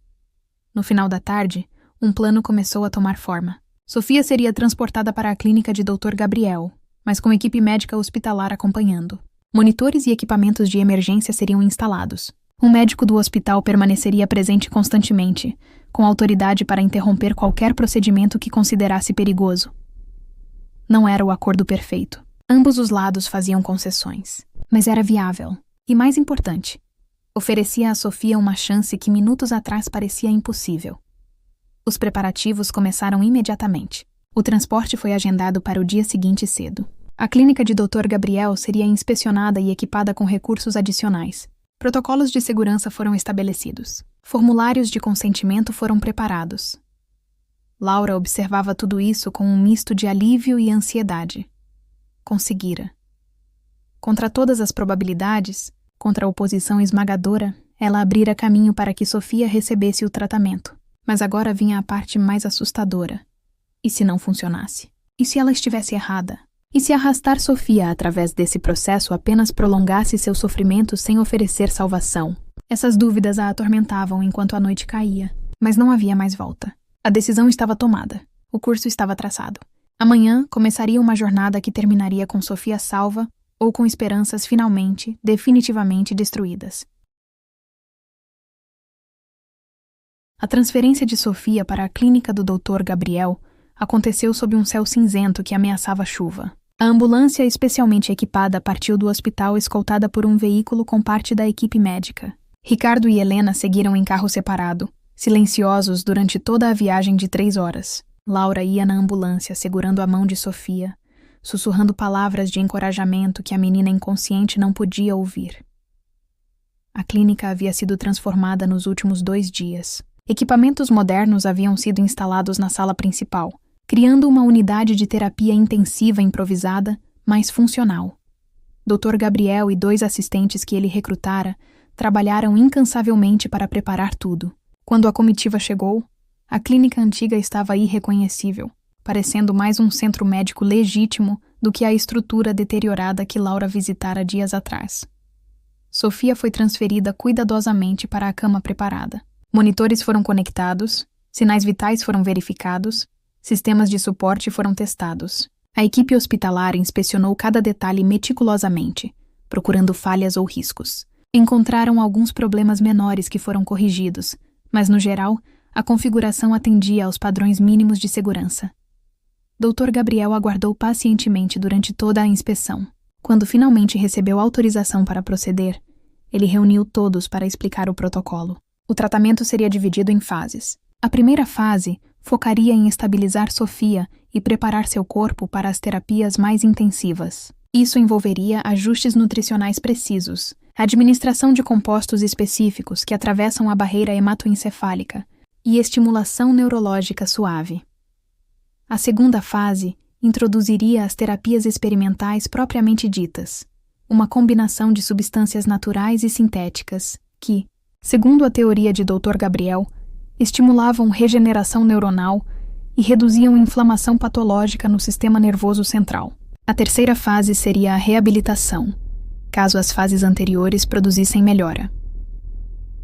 No final da tarde, um plano começou a tomar forma. Sofia seria transportada para a clínica de Dr. Gabriel, mas com equipe médica hospitalar acompanhando. Monitores e equipamentos de emergência seriam instalados. Um médico do hospital permaneceria presente constantemente, com autoridade para interromper qualquer procedimento que considerasse perigoso. Não era o acordo perfeito. Ambos os lados faziam concessões, mas era viável. E mais importante, oferecia a Sofia uma chance que minutos atrás parecia impossível. Os preparativos começaram imediatamente. O transporte foi agendado para o dia seguinte cedo. A clínica de Dr. Gabriel seria inspecionada e equipada com recursos adicionais. Protocolos de segurança foram estabelecidos. Formulários de consentimento foram preparados. Laura observava tudo isso com um misto de alívio e ansiedade. Conseguira. Contra todas as probabilidades, contra a oposição esmagadora, ela abrira caminho para que Sofia recebesse o tratamento. Mas agora vinha a parte mais assustadora. E se não funcionasse? E se ela estivesse errada? E se arrastar Sofia através desse processo apenas prolongasse seu sofrimento sem oferecer salvação? Essas dúvidas a atormentavam enquanto a noite caía, mas não havia mais volta. A decisão estava tomada. O curso estava traçado. Amanhã começaria uma jornada que terminaria com Sofia salva ou com esperanças finalmente, definitivamente destruídas. A transferência de Sofia para a clínica do Dr. Gabriel aconteceu sob um céu cinzento que ameaçava chuva. A ambulância especialmente equipada partiu do hospital escoltada por um veículo com parte da equipe médica. Ricardo e Helena seguiram em carro separado, silenciosos durante toda a viagem de 3 horas. Laura ia na ambulância segurando a mão de Sofia, sussurrando palavras de encorajamento que a menina inconsciente não podia ouvir. A clínica havia sido transformada nos últimos 2 dias. Equipamentos modernos haviam sido instalados na sala principal, criando uma unidade de terapia intensiva improvisada, mas funcional. Dr. Gabriel e 2 assistentes que ele recrutara trabalharam incansavelmente para preparar tudo. Quando a comitiva chegou, a clínica antiga estava irreconhecível, parecendo mais um centro médico legítimo do que a estrutura deteriorada que Laura visitara dias atrás. Sofia foi transferida cuidadosamente para a cama preparada. Monitores foram conectados, sinais vitais foram verificados, sistemas de suporte foram testados. A equipe hospitalar inspecionou cada detalhe meticulosamente, procurando falhas ou riscos. Encontraram alguns problemas menores que foram corrigidos, mas, no geral, a configuração atendia aos padrões mínimos de segurança. Dr. Gabriel aguardou pacientemente durante toda a inspeção. Quando finalmente recebeu autorização para proceder, ele reuniu todos para explicar o protocolo. O tratamento seria dividido em fases. A primeira fase focaria em estabilizar Sofia e preparar seu corpo para as terapias mais intensivas. Isso envolveria ajustes nutricionais precisos, administração de compostos específicos que atravessam a barreira hematoencefálica e estimulação neurológica suave. A segunda fase introduziria as terapias experimentais propriamente ditas, uma combinação de substâncias naturais e sintéticas que, segundo a teoria de Dr. Gabriel, estimulavam regeneração neuronal e reduziam inflamação patológica no sistema nervoso central. A terceira fase seria a reabilitação, caso as fases anteriores produzissem melhora.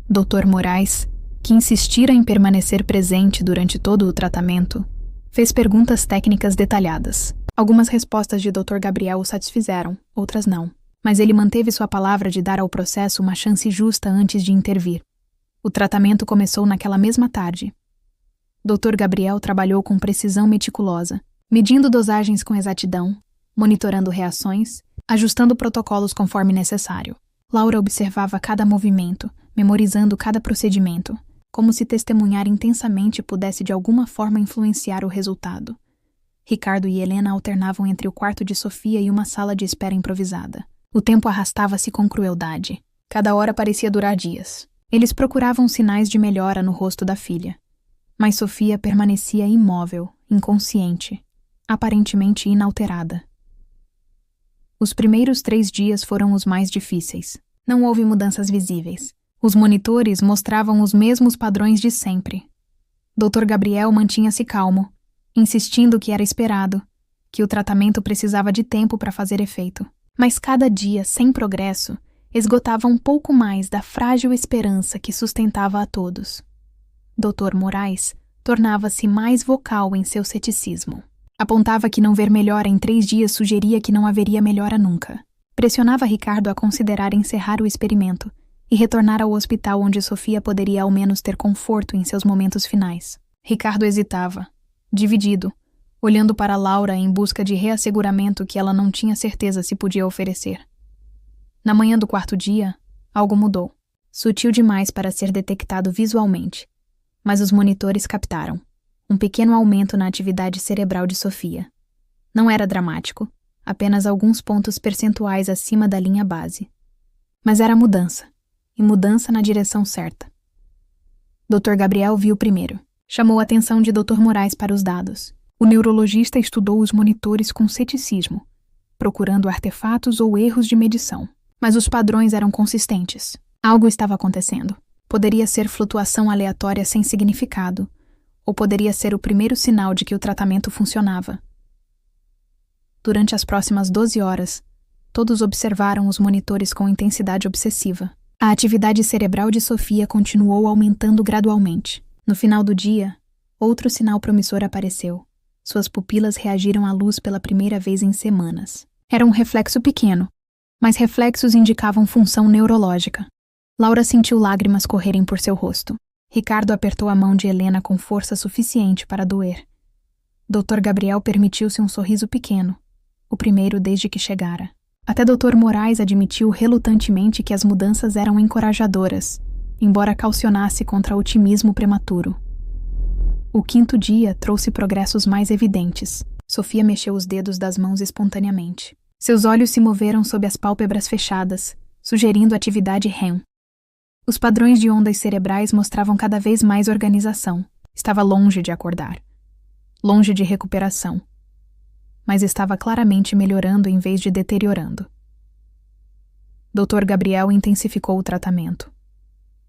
Dr. Moraes, que insistira em permanecer presente durante todo o tratamento, fez perguntas técnicas detalhadas. Algumas respostas de Dr. Gabriel o satisfizeram, outras não, mas ele manteve sua palavra de dar ao processo uma chance justa antes de intervir. O tratamento começou naquela mesma tarde. Dr. Gabriel trabalhou com precisão meticulosa, medindo dosagens com exatidão, monitorando reações, ajustando protocolos conforme necessário. Laura observava cada movimento, memorizando cada procedimento, como se testemunhar intensamente pudesse de alguma forma influenciar o resultado. Ricardo e Helena alternavam entre o quarto de Sofia e uma sala de espera improvisada. O tempo arrastava-se com crueldade. Cada hora parecia durar dias. Eles procuravam sinais de melhora no rosto da filha. Mas Sofia permanecia imóvel, inconsciente, aparentemente inalterada. Os primeiros 3 dias foram os mais difíceis. Não houve mudanças visíveis. Os monitores mostravam os mesmos padrões de sempre. Dr. Gabriel mantinha-se calmo, insistindo que era esperado, que o tratamento precisava de tempo para fazer efeito. Mas cada dia, sem progresso, esgotava um pouco mais da frágil esperança que sustentava a todos. Dr. Moraes tornava-se mais vocal em seu ceticismo. Apontava que não ver melhora em 3 dias sugeria que não haveria melhora nunca. Pressionava Ricardo a considerar encerrar o experimento e retornar ao hospital onde Sofia poderia ao menos ter conforto em seus momentos finais. Ricardo hesitava, dividido, olhando para Laura em busca de reasseguramento que ela não tinha certeza se podia oferecer. Na manhã do 4º dia, algo mudou. Sutil demais para ser detectado visualmente, mas os monitores captaram um pequeno aumento na atividade cerebral de Sofia. Não era dramático, apenas alguns pontos percentuais acima da linha base. Mas era mudança, e mudança na direção certa. Dr. Gabriel viu primeiro. Chamou a atenção de Dr. Moraes para os dados. O neurologista estudou os monitores com ceticismo, procurando artefatos ou erros de medição. Mas os padrões eram consistentes. Algo estava acontecendo. Poderia ser flutuação aleatória sem significado, ou poderia ser o primeiro sinal de que o tratamento funcionava. Durante as próximas 12 horas, todos observaram os monitores com intensidade obsessiva. A atividade cerebral de Sofia continuou aumentando gradualmente. No final do dia, outro sinal promissor apareceu. Suas pupilas reagiram à luz pela primeira vez em semanas. Era um reflexo pequeno, mas reflexos indicavam função neurológica. Laura sentiu lágrimas correrem por seu rosto. Ricardo apertou a mão de Helena com força suficiente para doer. Dr. Gabriel permitiu-se um sorriso pequeno, o primeiro desde que chegara. Até Dr. Moraes admitiu relutantemente que as mudanças eram encorajadoras, embora caucionasse contra o otimismo prematuro. O 5º dia trouxe progressos mais evidentes. Sofia mexeu os dedos das mãos espontaneamente. Seus olhos se moveram sob as pálpebras fechadas, sugerindo atividade REM. Os padrões de ondas cerebrais mostravam cada vez mais organização. Estava longe de acordar. Longe de recuperação. Mas estava claramente melhorando em vez de deteriorando. Dr. Gabriel intensificou o tratamento,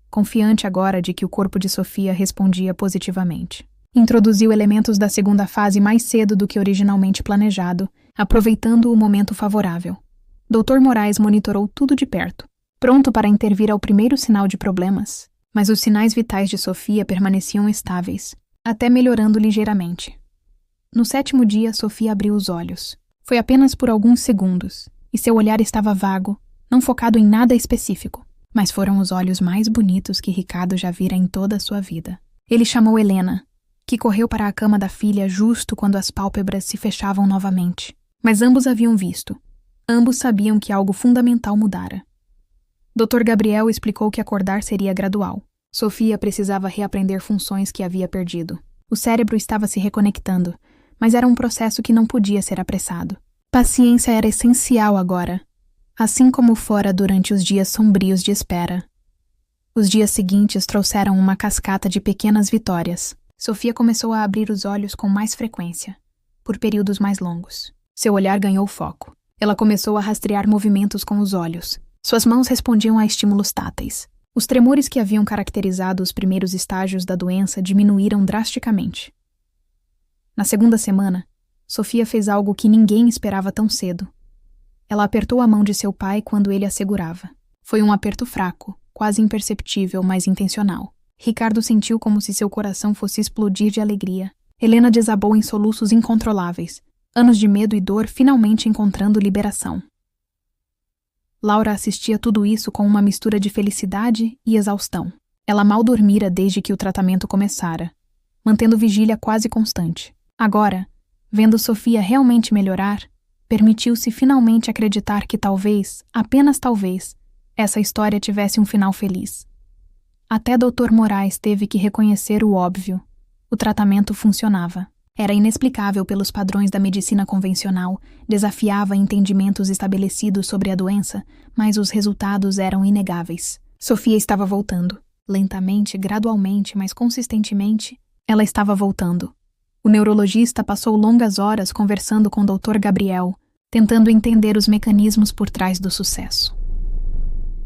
confiante agora de que o corpo de Sofia respondia positivamente. Introduziu elementos da segunda fase mais cedo do que originalmente planejado, aproveitando o momento favorável. Dr. Moraes monitorou tudo de perto, pronto para intervir ao primeiro sinal de problemas, mas os sinais vitais de Sofia permaneciam estáveis, até melhorando ligeiramente. No 7º dia, Sofia abriu os olhos. Foi apenas por alguns segundos, e seu olhar estava vago, não focado em nada específico, mas foram os olhos mais bonitos que Ricardo já vira em toda a sua vida. Ele chamou Helena, que correu para a cama da filha justo quando as pálpebras se fechavam novamente. Mas ambos haviam visto. Ambos sabiam que algo fundamental mudara. Dr. Gabriel explicou que acordar seria gradual. Sofia precisava reaprender funções que havia perdido. O cérebro estava se reconectando, mas era um processo que não podia ser apressado. Paciência era essencial agora, assim como fora durante os dias sombrios de espera. Os dias seguintes trouxeram uma cascata de pequenas vitórias. Sofia começou a abrir os olhos com mais frequência, por períodos mais longos. Seu olhar ganhou foco. Ela começou a rastrear movimentos com os olhos. Suas mãos respondiam a estímulos táteis. Os tremores que haviam caracterizado os primeiros estágios da doença diminuíram drasticamente. Na 2ª semana, Sofia fez algo que ninguém esperava tão cedo. Ela apertou a mão de seu pai quando ele a segurava. Foi um aperto fraco, quase imperceptível, mas intencional. Ricardo sentiu como se seu coração fosse explodir de alegria. Helena desabou em soluços incontroláveis, anos de medo e dor finalmente encontrando liberação. Laura assistia tudo isso com uma mistura de felicidade e exaustão. Ela mal dormira desde que o tratamento começara, mantendo vigília quase constante. Agora, vendo Sofia realmente melhorar, permitiu-se finalmente acreditar que talvez, apenas talvez, essa história tivesse um final feliz. Até Dr. Moraes teve que reconhecer o óbvio. O tratamento funcionava. Era inexplicável pelos padrões da medicina convencional, desafiava entendimentos estabelecidos sobre a doença, mas os resultados eram inegáveis. Sofia estava voltando. Lentamente, gradualmente, mas consistentemente, ela estava voltando. O neurologista passou longas horas conversando com o Dr. Gabriel, tentando entender os mecanismos por trás do sucesso.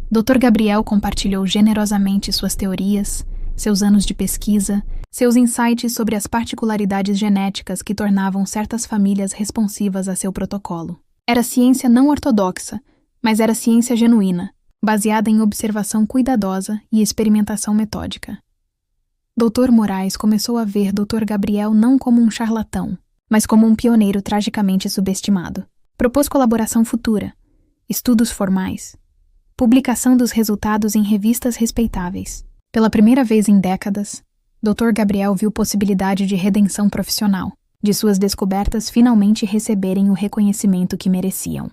Dr. Gabriel compartilhou generosamente suas teorias, seus anos de pesquisa, seus insights sobre as particularidades genéticas que tornavam certas famílias responsivas a seu protocolo. Era ciência não ortodoxa, mas era ciência genuína, baseada em observação cuidadosa e experimentação metódica. Dr. Moraes começou a ver Dr. Gabriel não como um charlatão, mas como um pioneiro tragicamente subestimado. Propôs colaboração futura, estudos formais, publicação dos resultados em revistas respeitáveis. Pela primeira vez em décadas, Dr. Gabriel viu possibilidade de redenção profissional, de suas descobertas finalmente receberem o reconhecimento que mereciam.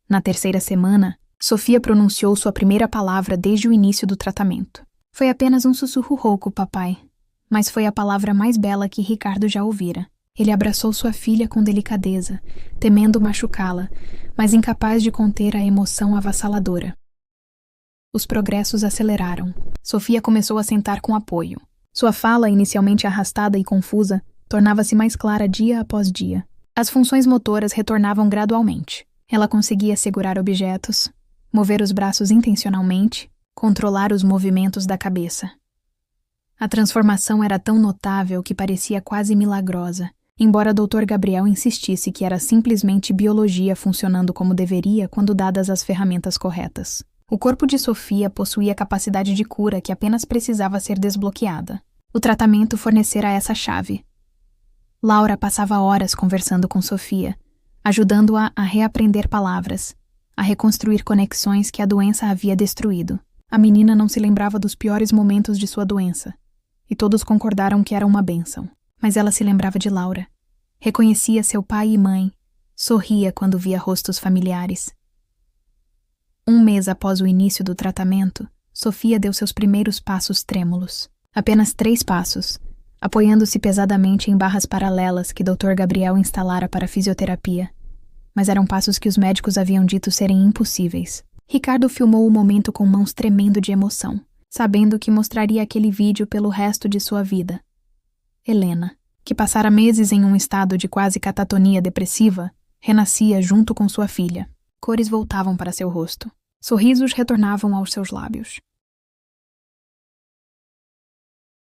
Na 3ª semana, Sofia pronunciou sua primeira palavra desde o início do tratamento. Foi apenas um sussurro rouco, papai, mas foi a palavra mais bela que Ricardo já ouvira. Ele abraçou sua filha com delicadeza, temendo machucá-la, mas incapaz de conter a emoção avassaladora. Os progressos aceleraram. Sofia começou a sentar com apoio. Sua fala, inicialmente arrastada e confusa, tornava-se mais clara dia após dia. As funções motoras retornavam gradualmente. Ela conseguia segurar objetos, mover os braços intencionalmente, controlar os movimentos da cabeça. A transformação era tão notável que parecia quase milagrosa, embora Dr. Gabriel insistisse que era simplesmente biologia funcionando como deveria quando dadas as ferramentas corretas. O corpo de Sofia possuía capacidade de cura que apenas precisava ser desbloqueada. O tratamento fornecera essa chave. Laura passava horas conversando com Sofia, ajudando-a a reaprender palavras, a reconstruir conexões que a doença havia destruído. A menina não se lembrava dos piores momentos de sua doença, e todos concordaram que era uma bênção. Mas ela se lembrava de Laura. Reconhecia seu pai e mãe, sorria quando via rostos familiares. Um mês após o início do tratamento, Sofia deu seus primeiros passos trêmulos. Apenas 3 passos, apoiando-se pesadamente em barras paralelas que Dr. Gabriel instalara para a fisioterapia. Mas eram passos que os médicos haviam dito serem impossíveis. Ricardo filmou o momento com mãos tremendo de emoção, sabendo que mostraria aquele vídeo pelo resto de sua vida. Helena, que passara meses em um estado de quase catatonia depressiva, renascia junto com sua filha. Cores voltavam para seu rosto. Sorrisos retornavam aos seus lábios.